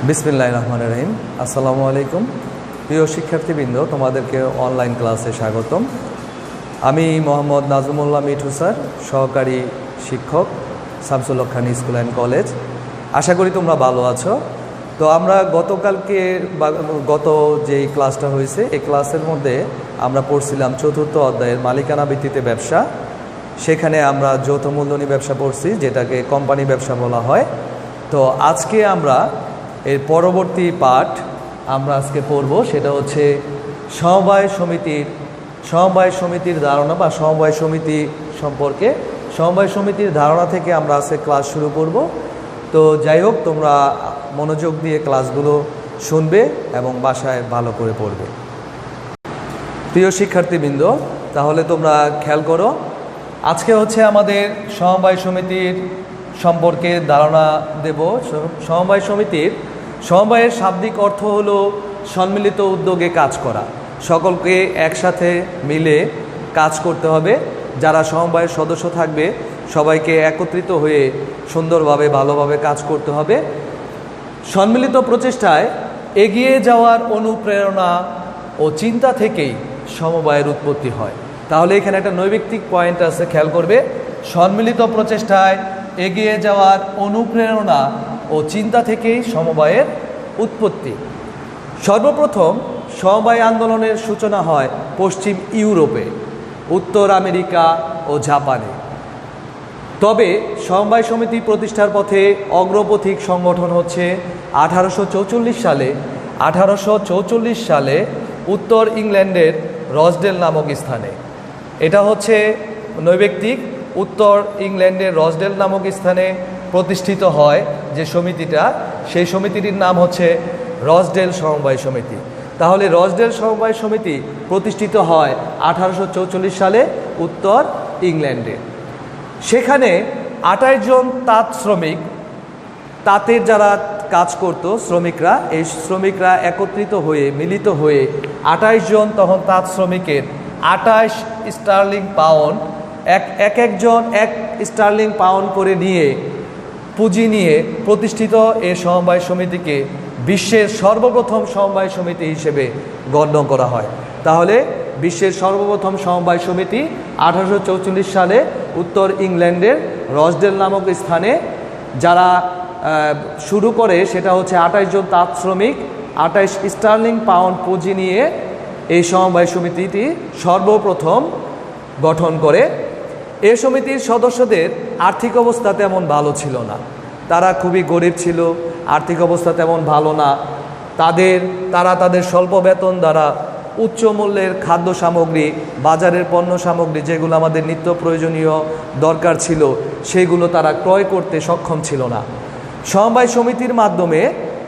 বিসমিল্লাহির রহমানির রহিম। আসসালামু আলাইকুম প্রিয় শিক্ষার্থীবৃন্দ, তোমাদেরকে অনলাইন ক্লাসে স্বাগতম। আমি মোহাম্মদ নাজমুল্লাহ মিঠু স্যার, সহকারী শিক্ষক, শামসুল হক খান স্কুল অ্যান্ড কলেজ। আশা করি তোমরা ভালো আছো। তো আমরা গত যেই ক্লাসটা হয়েছে এই ক্লাসের মধ্যে আমরা পড়ছিলাম চতুর্থ অধ্যায়ের মালিকানা ভিত্তিতে ব্যবসা। সেখানে আমরা যৌথ মূলধনী ব্যবসা পড়ছি, যেটাকে কোম্পানি ব্যবসা বলা হয়। তো আজকে আমরা এর পরবর্তী পাঠ আমরা আজকে পড়ব, সেটা হচ্ছে সমবায় সমিতির ধারণা বা সমবায় সমিতি সম্পর্কে। সমবায় সমিতির ধারণা থেকে আমরা আজকে ক্লাস শুরু করব। তো যাই হোক, তোমরা মনোযোগ দিয়ে ক্লাসগুলো শুনবে এবং বাসায় ভালো করে পড়বে। প্রিয় শিক্ষার্থীবৃন্দ, তাহলে তোমরা খেয়াল করো, আজকে হচ্ছে আমাদের সমবায় সমিতির সম্পর্কে ধারণা দেব। সমবায়ের শাব্দিক অর্থ হলো সম্মিলিত উদ্যোগে কাজ করা। সকলকে একসাথে মিলে কাজ করতে হবে। যারা সমবায়ের সদস্য থাকবে সবাইকে একত্রিত হয়ে সুন্দরভাবে ভালোভাবে কাজ করতে হবে। সম্মিলিত প্রচেষ্টায় এগিয়ে যাওয়ার অনুপ্রেরণা ও চিন্তা থেকেই সমবায়ের উৎপত্তি হয়। তাহলে এখানে একটা নৈমিত্তিক পয়েন্ট আছে, খেয়াল করবে। সম্মিলিত প্রচেষ্টায় এগিয়ে যাওয়ার অনুপ্রেরণা ও চিন্তা থেকেই সমবায়ের উৎপত্তি। সর্বপ্রথম সমবায় আন্দোলনের সূচনা হয় পশ্চিম ইউরোপে, উত্তর আমেরিকা ও জাপানে। তবে সমবায় সমিতি প্রতিষ্ঠার পথে অগ্রপথিক সংগঠন হচ্ছে 1844 সালে উত্তর ইংল্যান্ডের রসডেল নামক স্থানে। এটা হচ্ছে নৈমিত্তিক। উত্তর ইংল্যান্ডের রসডেল নামক স্থানে প্রতিষ্ঠিত হয় যে সমিতিটা, সেই সমিতিটির নাম হচ্ছে রসডেল সমবায় সমিতি। তাহলে রসডেল সমবায় সমিতি প্রতিষ্ঠিত হয় 1844 সালে উত্তর ইংল্যান্ডে। সেখানে 28 জন তাঁতের যারা কাজ করত শ্রমিকরা, এই শ্রমিকরা একত্রিত হয়ে মিলিত হয়ে 28 জন তখন তাঁত শ্রমিকের 28 স্টার্লিং পাউন্ড একজন স্টার্লিং পাউন্ড করে নিয়ে পুঁজি নিয়ে প্রতিষ্ঠিত এই সমবায় সমিতিকে বিশ্বের সর্বপ্রথম সমবায় সমিতি হিসেবে গণ্য করা হয়। তাহলে বিশ্বের সর্বপ্রথম সমবায় সমিতি 1844 সালে উত্তর ইংল্যান্ডের রসডেল নামক স্থানে যারা শুরু করে, সেটা হচ্ছে 28 জন তাঁত শ্রমিক 28 স্টার্লিং পাউন্ড পুঁজি নিয়ে এই সমবায় সমিতিটি সর্বপ্রথম গঠন করে। এই সমিতির সদস্যদের আর্থিক অবস্থা তেমন ভালো ছিল না। তারা খুবই গরিব ছিল, আর্থিক অবস্থা তেমন ভালো না। তারা তাদের স্বল্প বেতন দ্বারা উচ্চ মূল্যের খাদ্য সামগ্রী, বাজারের পণ্য সামগ্রী, যেগুলো আমাদের নিত্য প্রয়োজনীয় দরকার ছিল, সেগুলো তারা ক্রয় করতে সক্ষম ছিল না। সমবায় সমিতির মাধ্যমে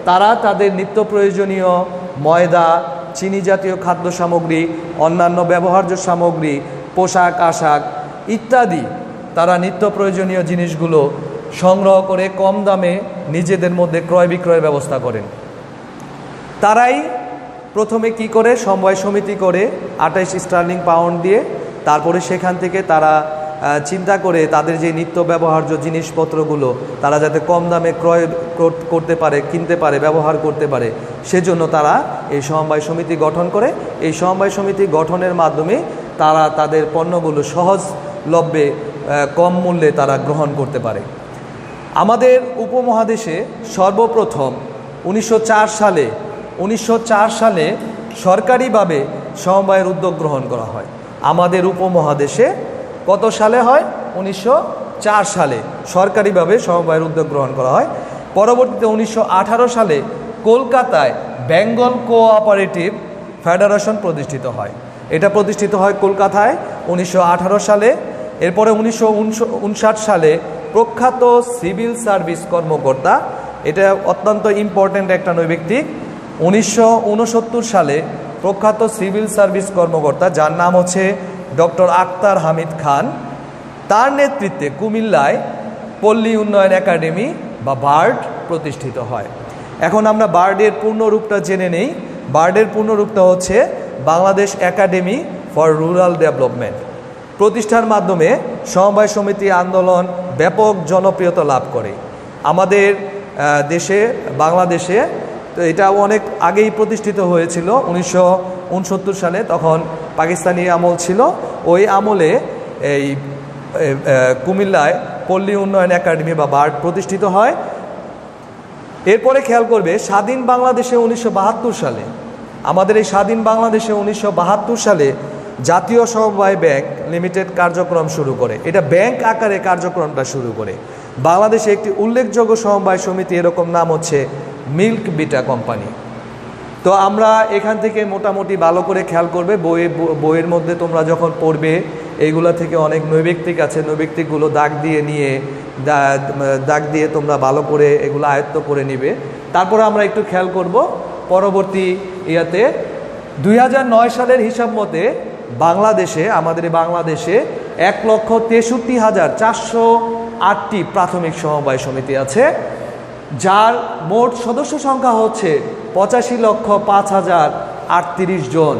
তারা তাদের নিত্য প্রয়োজনীয় ময়দা, চিনি জাতীয় খাদ্য সামগ্রী, অন্যান্য ব্যবহার্য সামগ্রী, পোশাক আশাক ইত্যাদি তারা নিত্য প্রয়োজনীয় জিনিসগুলো সংগ্রহ করে কম দামে নিজেদের মধ্যে ক্রয় বিক্রয়ের ব্যবস্থা করেন। তারাই প্রথমে কি করে, সমবায় সমিতি করে 28 স্টার্লিং পাউন্ড দিয়ে। তারপরে সেখান থেকে তারা চিন্তা করে তাদের যে নিত্য ব্যবহার্য জিনিসপত্রগুলো তারা যাতে কম দামে ক্রয় করতে পারে, কিনতে পারে, ব্যবহার করতে পারে, সেজন্য তারা এই সমবায় সমিতি গঠন করে। এই সমবায় সমিতি গঠনের মাধ্যমে তারা তাদের পণ্যগুলো সহজলভ্যে কম মূল্যে তারা গ্রহণ করতে পারে। আমাদের উপমহাদেশে সর্বপ্রথম 1904 সালে সরকারিভাবে সমবায়ের উদ্যোগ গ্রহণ করা হয়। আমাদের উপমহাদেশে কত সালে হয়? 1904 সালে সরকারিভাবে সমবায়ের উদ্যোগ গ্রহণ করা হয়। পরবর্তীতে 1918 সালে কলকাতায় বেঙ্গল কোঅপারেটিভ ফেডারেশন প্রতিষ্ঠিত হয়। এটা প্রতিষ্ঠিত হয় কলকাতায় 1918 সালে। এরপরে 1959 সালে প্রখ্যাত সিভিল সার্ভিস কর্মকর্তা, এটা অত্যন্ত ইম্পর্ট্যান্ট একটা নৈমিত্তিক, 1969 সালে প্রখ্যাত সিভিল সার্ভিস কর্মকর্তা, যার নাম হচ্ছে ডক্টর আক্তার হামিদ খান, তার নেতৃত্বে কুমিল্লায় পল্লী উন্নয়ন একাডেমি বা বার্ড প্রতিষ্ঠিত হয়। এখন আমরা বার্ডের পূর্ণরূপটা জেনে নেই। বার্ডের পূর্ণরূপটা হচ্ছে Bangladesh academy for rural development. প্রতিষ্ঠার মাধ্যমে সমবায় সমিতি আন্দোলন ব্যাপক জনপ্রিয়তা লাভ করে। আমাদের দেশে, বাংলাদেশে তো এটা অনেক আগেই প্রতিষ্ঠিত হয়েছিল 1969 সালে, তখন পাকিস্তানি আমল ছিল। ওই আমলে এই কুমিল্লায় পল্লী উন্নয়ন একাডেমি বা বার্ড প্রতিষ্ঠিত হয়। এরপরে খেয়াল করবে স্বাধীন বাংলাদেশে 1972 সালে, আমাদের এই স্বাধীন বাংলাদেশে 1972 সালে জাতীয় সমবায় ব্যাংক লিমিটেড কার্যক্রম শুরু করে। এটা ব্যাংক আকারে কার্যক্রমটা শুরু করে। বাংলাদেশে একটি উল্লেখযোগ্য সমবায় সমিতি, এরকম নাম হচ্ছে মিল্ক বিটা কোম্পানি। তো আমরা এখান থেকে মোটামুটি ভালো করে খেয়াল করবে, বইয়ের মধ্যে তোমরা যখন পড়বে এইগুলা থেকে অনেক নৈবেক্তিক আছে, নৈবেক্তিকগুলো দাগ দিয়ে তোমরা ভালো করে এগুলো আয়ত্ত করে নিবে। তারপরে আমরা একটু খেয়াল করব পরবর্তী ইয়াতে 2009 সালের হিসাব মতে বাংলাদেশে, আমাদের বাংলাদেশে 1,63,408টি প্রাথমিক সমবায় সমিতি আছে, যার মোট সদস্য সংখ্যা হচ্ছে 85,05,038 জন।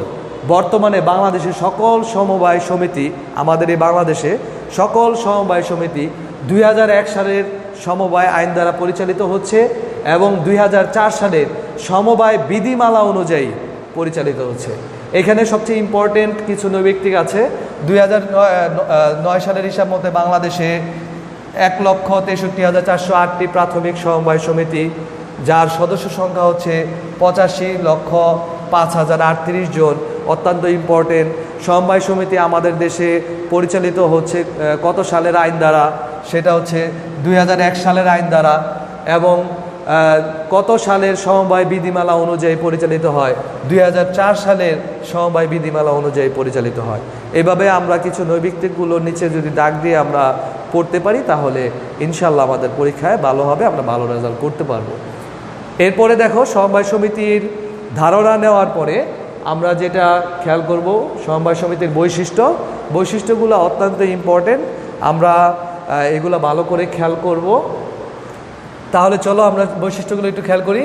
বর্তমানে বাংলাদেশের সকল সমবায় সমিতি, আমাদের এই বাংলাদেশে সকল সমবায় সমিতি 2001 সালের সমবায় আইন দ্বারা পরিচালিত হচ্ছে এবং 2004 সালের সমবায় বিধিমালা অনুযায়ী পরিচালিত হচ্ছে। এখানে সবচেয়ে ইম্পর্টেন্ট কিছু নৈবেক্তিক আছে। 2009 সালের হিসাব মতে বাংলাদেশে 1,63,408টি প্রাথমিক সমবায় সমিতি, যার সদস্য সংখ্যা হচ্ছে 85,05,038 জন। অত্যন্ত ইম্পর্টেন্ট। সমবায় সমিতি আমাদের দেশে পরিচালিত হচ্ছে কত সালের আইন দ্বারা? সেটা হচ্ছে 2001 সালের আইন দ্বারা। এবং কত সালের সমবায় বিধিমালা অনুযায়ী পরিচালিত হয়? 2004 সালের সমবায় বিধিমালা অনুযায়ী পরিচালিত হয়। এভাবে আমরা কিছু নৈবিত্তিকগুলোর নিচে যদি দাগ দিয়ে আমরা পড়তে পারি, তাহলে ইনশাল্লাহ আমাদের পরীক্ষায় ভালো হবে, আমরা ভালো রেজাল্ট করতে পারবো। এরপরে দেখো, সমবায় সমিতির ধারণা নেওয়ার পরে আমরা যেটা খেয়াল করব, সমবায় সমিতির বৈশিষ্ট্যগুলো অত্যন্ত ইম্পর্টেন্ট। আমরা এগুলো ভালো করে খেয়াল করব। তাহলে চলো আমরা বৈশিষ্ট্যগুলো একটু খেয়াল করি।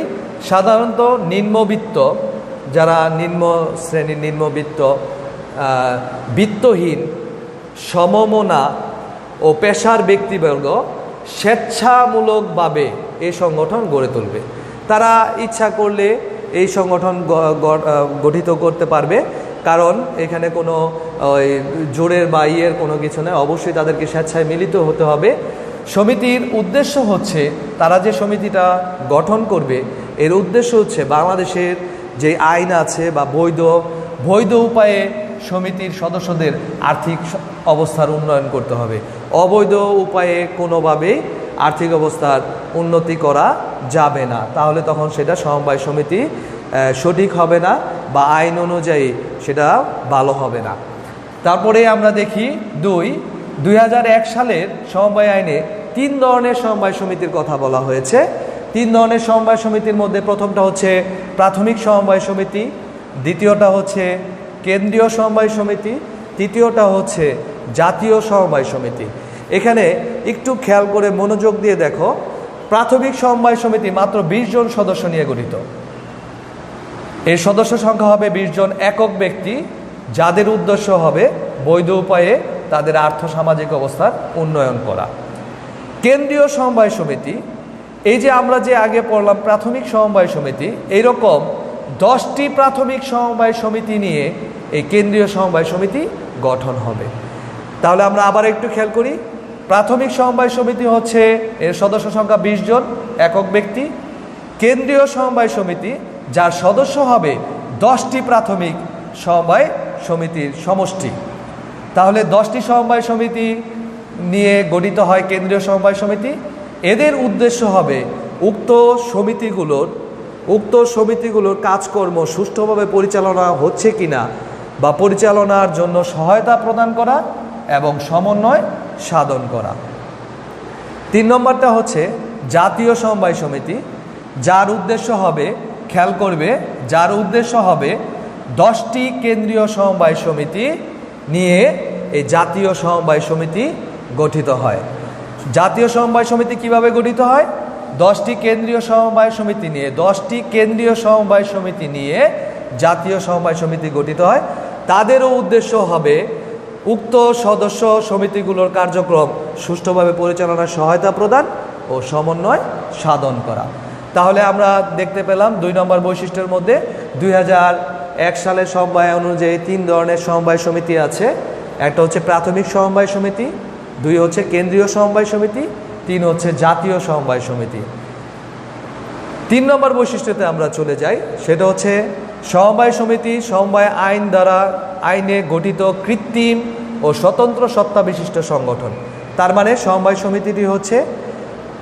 সাধারণত নিম্নবিত্ত, যারা নিম্ন শ্রেণীর নিম্নবিত্ত, বিত্তহীন, সমমনা ও পেশার ব্যক্তিবর্গ স্বেচ্ছামূলকভাবে এই সংগঠন গড়ে তুলবে। তারা ইচ্ছা করলে এই সংগঠন গঠিত করতে পারবে, কারণ এখানে কোনো জোরের বা ইয়ের কোনো কিছু নেই। অবশ্যই তাদেরকে স্বেচ্ছায় মিলিত হতে হবে। সমিতির উদ্দেশ্য হচ্ছে, তারা যে সমিতিটা গঠন করবে এর উদ্দেশ্য হচ্ছে বাংলাদেশের যে আইন আছে বা বৈধ উপায়ে সমিতির সদস্যদের আর্থিক অবস্থার উন্নয়ন করতে হবে। অবৈধ উপায়ে কোনোভাবেই আর্থিক অবস্থার উন্নতি করা যাবে না, তাহলে তখন সেটা সমবায় সমিতি সঠিক হবে না বা আইন অনুযায়ী সেটা ভালো হবে না। তারপরে আমরা দেখি 2001 সালের সমবায় আইনে 3 ধরনের সমবায় সমিতির কথা বলা হয়েছে। 3 ধরনের সমবায় সমিতির মধ্যে প্রথমটা হচ্ছে প্রাথমিক সমবায় সমিতি, দ্বিতীয়টা হচ্ছে কেন্দ্রীয় সমবায় সমিতি, তৃতীয়টা হচ্ছে জাতীয় সমবায় সমিতি। এখানে একটু খেয়াল করে মনোযোগ দিয়ে দেখো, প্রাথমিক সমবায় সমিতি মাত্র 20 জন সদস্য নিয়ে গঠিত। এর সদস্য সংখ্যা হবে 20 জন একক ব্যক্তি, যাদের উদ্দেশ্য হবে বৈধ উপায়ে তাদের আর্থসামাজিক অবস্থার উন্নয়ন করা। কেন্দ্রীয় সমবায় সমিতি, এই যে আমরা যে আগে পড়লাম প্রাথমিক সমবায় সমিতি, এইরকম 10টি প্রাথমিক সমবায় সমিতি নিয়ে এই কেন্দ্রীয় সমবায় সমিতি গঠন হবে। তাহলে আমরা আবার একটু খেয়াল করি, প্রাথমিক সমবায় সমিতি হচ্ছে এর সদস্য সংখ্যা 20 জন একক ব্যক্তি। কেন্দ্রীয় সমবায় সমিতি, যার সদস্য হবে 10টি প্রাথমিক সমবায় সমিতির সমষ্টি। তাহলে 10টি সমবায় সমিতি নিয়ে গঠিত হয় কেন্দ্রীয় সমবায় সমিতি। এদের উদ্দেশ্য হবে উক্ত সমিতিগুলোর কাজকর্ম সুষ্ঠুভাবে পরিচালনা হচ্ছে কিনা বা পরিচালনার জন্য সহায়তা প্রদান করা এবং সমন্বয় সাধন করা। 3 নম্বরটা হচ্ছে জাতীয় সমবায় সমিতি, যার উদ্দেশ্য হবে, খেয়াল করবে, যার উদ্দেশ্য হবে 10টি কেন্দ্রীয় সমবায় সমিতি নিয়ে এই জাতীয় সমবায় সমিতি গঠিত হয়। জাতীয় সমবায় সমিতি কিভাবে গঠিত হয়? 10টি কেন্দ্রীয় সমবায় সমিতি নিয়ে, 10টি কেন্দ্রীয় সমবায় সমিতি নিয়ে জাতীয় সমবায় সমিতি গঠিত হয়। তাদেরও উদ্দেশ্য হবে উক্ত সদস্য সমিতিগুলোর কার্যক্রম সুষ্ঠুভাবে পরিচালনার সহায়তা প্রদান ও সমন্বয় সাধন করা। তাহলে আমরা দেখতে পেলাম 2 নম্বর বৈশিষ্ট্যের মধ্যে 2001 সালের সমবায় অনুযায়ী 3 ধরনের সমবায় সমিতি আছে। একটা হচ্ছে প্রাথমিক সমবায় সমিতি, 2 হচ্ছে কেন্দ্রীয় সমবায় সমিতি, 3 হচ্ছে জাতীয় সমবায় সমিতি। 3 নম্বর বৈশিষ্ট্যতে আমরা চলে যাই, সেটা হচ্ছে সমবায় সমিতি সমবায় আইনে গঠিত কৃত্রিম ও স্বতন্ত্র সত্তা বিশিষ্ট সংগঠন। তার মানে সমবায় সমিতিটি হচ্ছে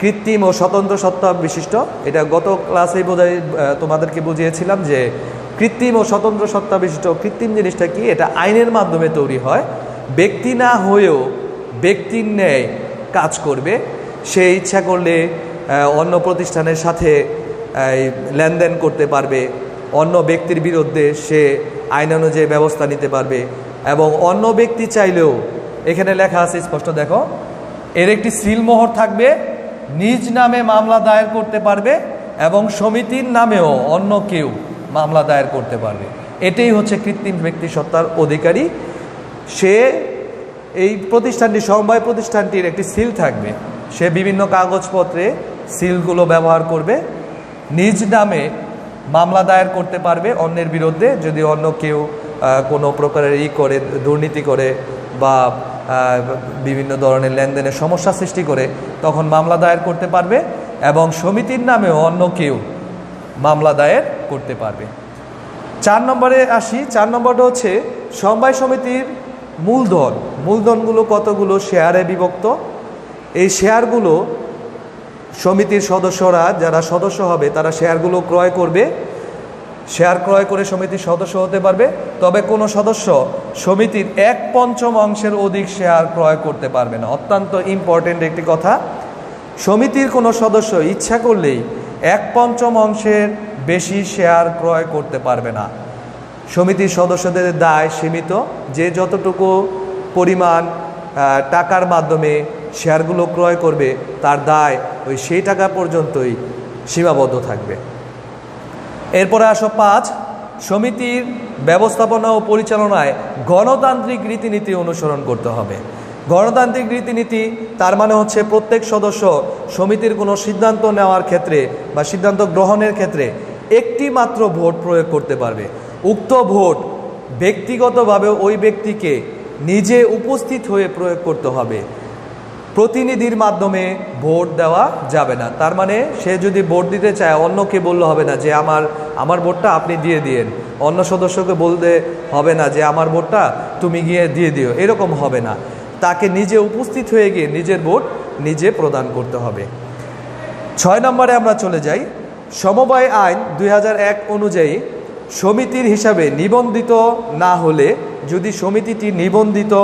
কৃত্রিম ও স্বতন্ত্র সত্তা বিশিষ্ট। এটা গত ক্লাসেই তোমাদেরকে বুঝিয়েছিলাম যে কৃত্রিম ও স্বতন্ত্র সত্তা বিশিষ্ট। কৃত্রিম জিনিসটা কি? এটা আইনের মাধ্যমে তৈরি হয়, ব্যক্তি না হয়েও ব্যক্তির ন্যায় কাজ করবে। সে ইচ্ছা করলে অন্য প্রতিষ্ঠানের সাথে লেনদেন করতে পারবে, অন্য ব্যক্তির বিরুদ্ধে সে আইন অনুযায়ী ব্যবস্থা নিতে পারবে, এবং অন্য ব্যক্তি চাইলেও, এখানে লেখা আছে স্পষ্ট দেখো, এর একটি সিলমোহর থাকবে, নিজ নামে মামলা দায়ের করতে পারবে এবং সমিতির নামেও অন্য কেউ মামলা দায়ের করতে পারবে। এটাই হচ্ছে কৃত্রিম ব্যক্তি সত্তার অধিকারী। সে এই প্রতিষ্ঠানটি, সমবায় প্রতিষ্ঠানটির একটি সিল থাকবে, সে বিভিন্ন কাগজপত্রে সিলগুলো ব্যবহার করবে, নিজ নামে মামলা দায়ের করতে পারবে অন্যের বিরুদ্ধে। যদি অন্য কেউ কোনো প্রকারের করে দুর্নীতি করে বা বিভিন্ন ধরনের লেনদেনের সমস্যা সৃষ্টি করে, তখন মামলা দায়ের করতে পারবে, এবং সমিতির নামেও অন্য কেউ মামলা দায়ের করতে পারবে। 4 নম্বরে আসি। 4 নম্বরটা হচ্ছে সমবায় সমিতির মূলধনগুলো কতগুলো শেয়ারে বিভক্ত। এই শেয়ারগুলো সমিতির সদস্যরা, যারা সদস্য হবে, তারা শেয়ারগুলো ক্রয় করবে। শেয়ার ক্রয় করে সমিতির সদস্য হতে পারবে। তবে কোনো সদস্য সমিতির 1/5 অংশের অধিক শেয়ার ক্রয় করতে পারবে না। অত্যন্ত ইম্পর্টেন্ট একটি কথা। সমিতির কোনো সদস্য ইচ্ছা করলেই 1/5 অংশের বেশি শেয়ার ক্রয় করতে পারবে না। সমিতির সদস্যদের দায় সীমিত, যে যতটুকু পরিমাণ টাকার মাধ্যমে শেয়ারগুলো ক্রয় করবে, তার দায় সেই টাকা পর্যন্তই সীমাবদ্ধ থাকবে। এরপরে আসো 5, সমিতির ব্যবস্থাপনা ও পরিচালনায় গণতান্ত্রিক রীতিনীতি অনুসরণ করতে হবে। গণতান্ত্রিক রীতিনীতি তার মানে হচ্ছে প্রত্যেক সদস্য সমিতির কোনো সিদ্ধান্ত নেওয়ার ক্ষেত্রে বা সিদ্ধান্ত গ্রহণের ক্ষেত্রে একটি মাত্র ভোট প্রয়োগ করতে পারবে। উক্ত ভোট ব্যক্তিগতভাবে ওই ব্যক্তিকে নিজে উপস্থিত হয়ে প্রয়োগ করতে হবে, প্রতিনিধির মাধ্যমে ভোট দেওয়া যাবে না। তার মানে সে যদি ভোট দিতে চায়, অন্যকে বললে হবে না যে আমার ভোটটা আপনি দিয়ে দিয়েন, অন্য সদস্যকে বলতে হবে না যে আমার ভোটটা তুমি গিয়ে দিয়ে দিও, এরকম হবে না। তাকে নিজে উপস্থিত হয়ে গিয়ে নিজের ভোট নিজে প্রদান করতে হবে। 6 নম্বরে আমরা চলে যাই। সমবায় আইন 2001 অনুযায়ী সমিতির হিসাবে নিবন্ধিত না হলে, যদি সমিতিটি নিবন্ধিত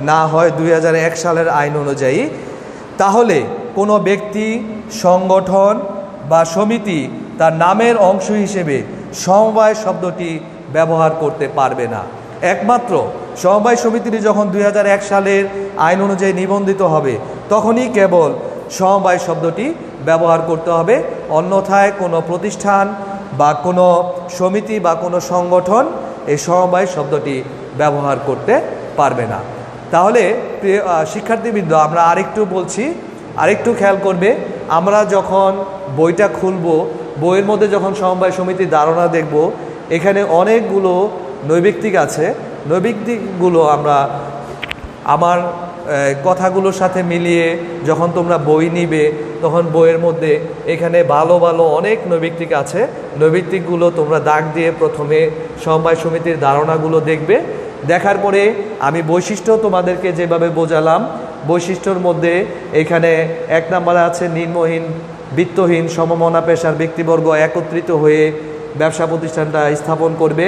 না হয় 2001 সালের আইন অনুযায়ী, তাহলে কোনো ব্যক্তি, সংগঠন বা সমিতি তার নামের অংশ হিসেবে সমবায় শব্দটি ব্যবহার করতে পারবে না। একমাত্র সমবায় সমিতিটি যখন 2001 সালের আইন অনুযায়ী নিবন্ধিত হবে, তখনই কেবল সমবায় শব্দটি ব্যবহার করতে হবে। অন্যথায় কোনো প্রতিষ্ঠান বা কোনো সমিতি বা কোনো সংগঠন এই সমবায় শব্দটি ব্যবহার করতে পারবে না। তাহলে শিক্ষার্থীবৃন্দ, আমরা আরেকটু বলছি, আরেকটু খেয়াল করবে। আমরা যখন বইটা খুলব, বইয়ের মধ্যে যখন সমবায় সমিতির ধারণা দেখব, এখানে অনেকগুলো নৈবিত্তিক আছে। নৈবিত্তিকগুলো আমরা আমার কথাগুলোর সাথে মিলিয়ে যখন তোমরা বই নিবে, তখন বইয়ের মধ্যে এখানে ভালো ভালো অনেক নৈবিত্তিক আছে। নৈবিত্তিকগুলো তোমরা দাগ দিয়ে প্রথমে সমবায় সমিতির ধারণাগুলো দেখবে। দেখার পরে আমি বৈশিষ্ট্য তোমাদেরকে যেভাবে বোঝালাম, বৈশিষ্ট্যর মধ্যে এখানে 1 নম্বরে আছে নিম্নহীন, বিত্তহীন, সমমনা পেশার ব্যক্তিবর্গ একত্রিত হয়ে ব্যবসা প্রতিষ্ঠানটা স্থাপন করবে।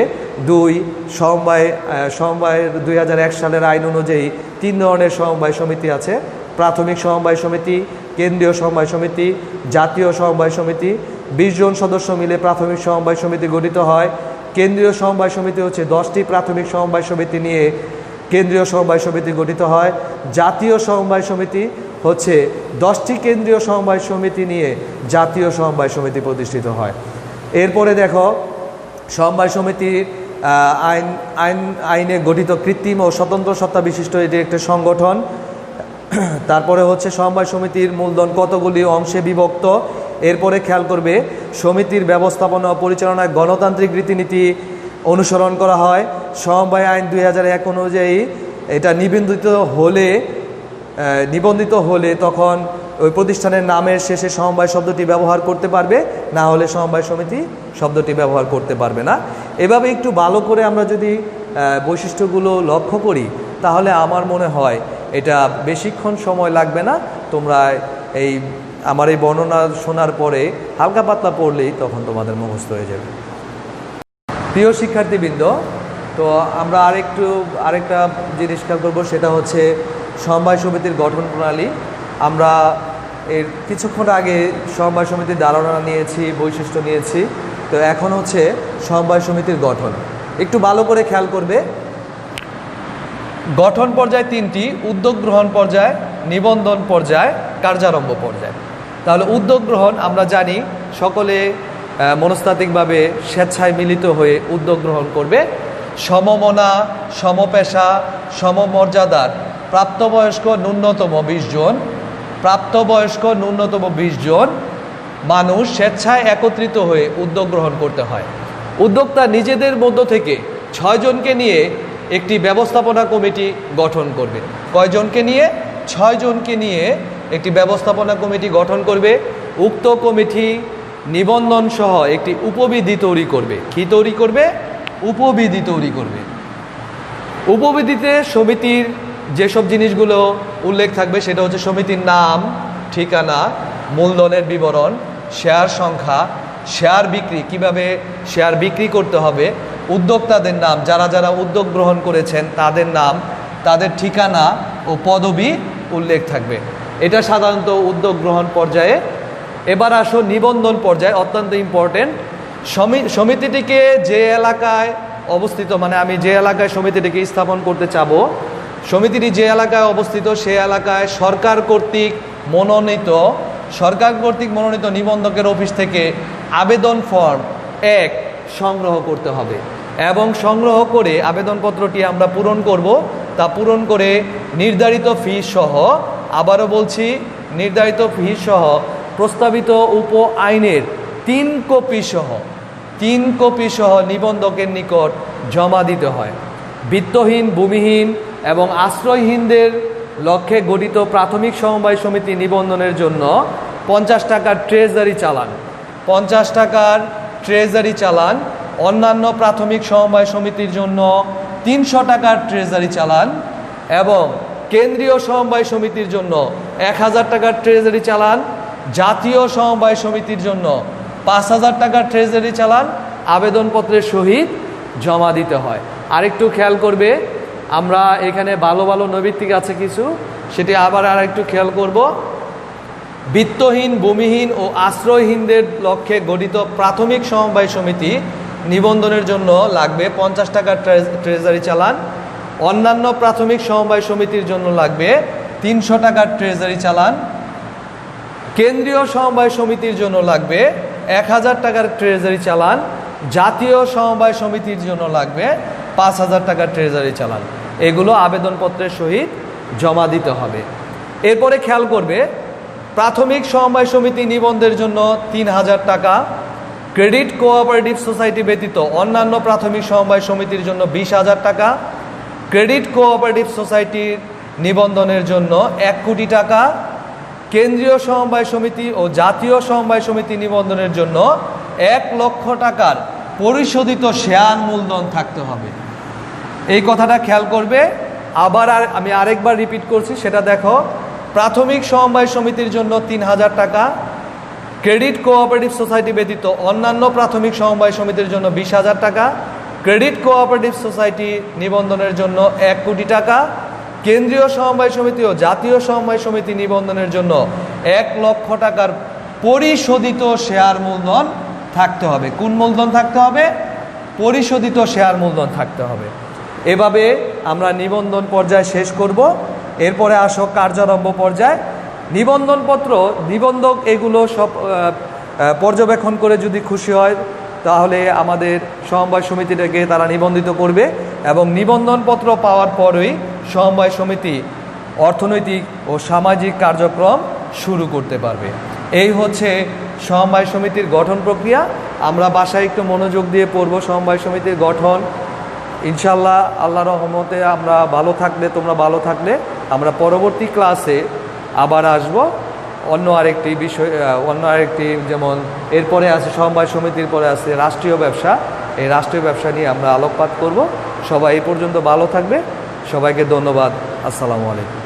2, সমবায়ের 2001 সালের আইন অনুযায়ী 3 ধরনের সমবায় সমিতি আছে। প্রাথমিক সমবায় সমিতি, কেন্দ্রীয় সমবায় সমিতি, জাতীয় সমবায় সমিতি। 20 জন সদস্য মিলে প্রাথমিক সমবায় সমিতি গঠিত হয়। কেন্দ্রীয় সমবায় সমিতি হচ্ছে 10টি প্রাথমিক সমবায় সমিতি নিয়ে কেন্দ্রীয় সমবায় সমিতি গঠিত হয়। জাতীয় সমবায় সমিতি হচ্ছে 10টি কেন্দ্রীয় সমবায় সমিতি নিয়ে জাতীয় সমবায় সমিতি প্রতিষ্ঠিত হয়। এরপরে দেখো, সমবায় সমিতির আইনে গঠিত কৃত্রিম ও স্বতন্ত্র সত্তা বিশিষ্ট এটি একটি সংগঠন। তারপরে হচ্ছে সমবায় সমিতির মূলধন কতগুলি অংশে বিভক্ত, এরপরে খেয়াল করবে সমিতির ব্যবস্থাপনা ও পরিচালনায় গণতান্ত্রিক রীতিনীতি অনুসরণ করা হয়। সমবায় আইন 2001 অনুযায়ী এটা নিবন্ধিত হলে তখন ওই প্রতিষ্ঠানের নামের শেষে সমবায় শব্দটি ব্যবহার করতে পারবে, না হলে সমবায় সমিতি শব্দটি ব্যবহার করতে পারবে না। এভাবে একটু ভালো করে আমরা যদি বৈশিষ্ট্যগুলো লক্ষ্য করি তাহলে আমার মনে হয় এটা বেশিক্ষণ সময় লাগবে না। তোমরা আমার এই বর্ণনা শোনার পরে হালকা পাতলা পড়লেই তখন তোমাদের মুখস্থ হয়ে যাবে। প্রিয় শিক্ষার্থীবৃন্দ, তো আমরা আরেকটা জিনিস খেয়াল করবো, সেটা হচ্ছে সমবায় সমিতির গঠন প্রণালী। আমরা এর কিছুক্ষণ আগে সমবায় সমিতির ধারণা নিয়েছি, বৈশিষ্ট্য নিয়েছি, তো এখন হচ্ছে সমবায় সমিতির গঠন। একটু ভালো করে খেয়াল করবে। গঠন পর্যায় 3টি: উদ্যোগ গ্রহণ পর্যায়, নিবন্ধন পর্যায়, কার্যারম্ভ পর্যায়। তাহলে উদ্যোগ গ্রহণ আমরা জানি সকলে মনস্তাত্ত্বিকভাবে স্বেচ্ছায় মিলিত হয়ে উদ্যোগ গ্রহণ করবে। সমমনা, সমপেশা, সমমর্যাদার প্রাপ্তবয়স্ক ন্যূনতম 20 জন মানুষ স্বেচ্ছায় একত্রিত হয়ে উদ্যোগ গ্রহণ করতে হয়। উদ্যোক্তা নিজেদের মধ্য থেকে 6 জনকে নিয়ে একটি ব্যবস্থাপনা কমিটি গঠন করবে। কয়জনকে নিয়ে? 6 জনকে নিয়ে একটি ব্যবস্থাপনা কমিটি গঠন করবে। উক্ত কমিটি নিবন্ধন সহ একটি উপবিধি তৈরি করবে। কি তৈরি করবে? উপবিধি তৈরি করবে। উপবিধিতে সমিতির যেসব জিনিসগুলো উল্লেখ থাকবে সেটা হচ্ছে সমিতির নাম, ঠিকানা, মূলধনের বিবরণ, শেয়ার সংখ্যা, শেয়ার বিক্রি, কিভাবে শেয়ার বিক্রি করতে হবে, উদ্যোক্তাদের নাম, যারা যারা উদ্যোগ গ্রহণ করেছেন তাদের নাম, তাদের ঠিকানা ও পদবি উল্লেখ থাকবে। এটা সাধারণত উদ্যোগ গ্রহণ পর্যায়ে। এবার আসো নিবন্ধন পর্যায়ে, অত্যন্ত ইম্পর্টেন্ট। সমিতিটিকে যে এলাকায় অবস্থিত, মানে আমি যে এলাকায় সমিতিটিকে স্থাপন করতে চাবো, সমিতিটি যে এলাকায় অবস্থিত সে এলাকায় সরকার কর্তৃক মনোনীত নিবন্ধকের অফিস থেকে আবেদন ফর্ম 1 সংগ্রহ করতে হবে এবং সংগ্রহ করে আবেদনপত্রটি আমরা পূরণ করব। তা পূরণ করে নির্ধারিত ফি সহ, আবারও বলছি, নির্ধারিত ফি সহ প্রস্তাবিত উপ আইনের 3 কপি সহ নিবন্ধকের নিকট জমা দিতে হয়। বিত্তহীন, ভূমিহীন এবং আশ্রয়হীনদের লক্ষ্যে গঠিত প্রাথমিক সমবায় সমিতি নিবন্ধনের জন্য 50 টাকার ট্রেজারি চালান, অন্যান্য প্রাথমিক সমবায় সমিতির জন্য 300 টাকার ট্রেজারি চালান এবং কেন্দ্রীয় সমবায় সমিতির জন্য 1000 টাকার ট্রেজারি চালান, জাতীয় সমবায় সমিতির জন্য 5000 টাকার ট্রেজারি চালান আবেদনপত্রের সহিত জমা দিতে হয়। আরেকটু খেয়াল করবে, আমরা এখানে ভালো ভালো নৈমিত্তিক আছে কিছু, সেটি আবার আরেকটু খেয়াল করব। বিত্তহীন, ভূমিহীন ও আশ্রয়হীনদের লক্ষ্যে গঠিত প্রাথমিক সমবায় সমিতি নিবন্ধনের জন্য লাগবে 50 টাকার ট্রেজারি চালান, অন্যান্য প্রাথমিক সমবায় সমিতির জন্য লাগবে 300 টাকার ট্রেজারি চালান, কেন্দ্রীয় সমবায় সমিতির জন্য লাগবে 1000 টাকার ট্রেজারি চালান, জাতীয় সমবায় সমিতির জন্য লাগবে 5000 টাকার ট্রেজারি চালান। এগুলো আবেদনপত্রের সহিত জমা দিতে হবে। এরপরে খেয়াল করবে, প্রাথমিক সমবায় সমিতি নিবন্ধের জন্য 3000 টাকা, ক্রেডিট কোঅপারেটিভ সোসাইটি ব্যতীত অন্যান্য প্রাথমিক সমবায় সমিতির জন্য 20,000 টাকা, ক্রেডিট কোঅপারেটিভ সোসাইটির নিবন্ধনের জন্য 1 কোটি টাকা, কেন্দ্রীয় সমবায় সমিতি ও জাতীয় সমবায় সমিতি নিবন্ধনের জন্য 1 লক্ষ টাকার পরিশোধিত শেয়ার মূলধন থাকতে হবে। এই কথাটা খেয়াল করবে। আমি আরেকবার রিপিট করছি, সেটা দেখো। প্রাথমিক সমবায় সমিতির জন্য 3000 টাকা, ক্রেডিট কোঅপারেটিভ সোসাইটি ব্যতীত অন্যান্য প্রাথমিক সমবায় সমিতির জন্য 20,000 টাকা, ক্রেডিট কোঅপারেটিভ সোসাইটি নিবন্ধনের জন্য 1 কোটি টাকা, কেন্দ্রীয় সমবায় সমিতি ও জাতীয় সমবায় সমিতি নিবন্ধনের জন্য 1 লক্ষ টাকার পরিশোধিত শেয়ার মূলধন থাকতে হবে। কোন মূলধন থাকতে হবে? পরিশোধিত শেয়ার মূলধন থাকতে হবে। এভাবে আমরা নিবন্ধন পর্যায় শেষ করব। এরপরে আসো কার্যারম্ভ পর্যায়। নিবন্ধক এগুলো সব পর্যবেক্ষণ করে যদি খুশি হয় তাহলে আমাদের সমবায় সমিতিটাকে তারা নিবন্ধিত করবে এবং নিবন্ধনপত্র পাওয়ার পরেই সমবায় সমিতি অর্থনৈতিক ও সামাজিক কার্যক্রম শুরু করতে পারবে। এই হচ্ছে সমবায় সমিতির গঠন প্রক্রিয়া। আমরা বাসায় একটু মনোযোগ দিয়ে পড়ব সমবায় সমিতির গঠন। ইনশাল্লাহ আল্লাহর রহমতে আমরা ভালো থাকলে, তোমরা ভালো থাকলে আমরা পরবর্তী ক্লাসে আবার আসব অন্য আরেকটি বিষয়, অন্য আরেকটি, যেমন এরপরে আছে সমবায় সমিতির পরে আছে রাষ্ট্রীয় ব্যবসা। এই রাষ্ট্রীয় ব্যবসা নিয়ে আমরা আলোকপাত করব। সবাই এই পর্যন্ত ভালো থাকবে। সবাইকে ধন্যবাদ। আসসালামু আলাইকুম।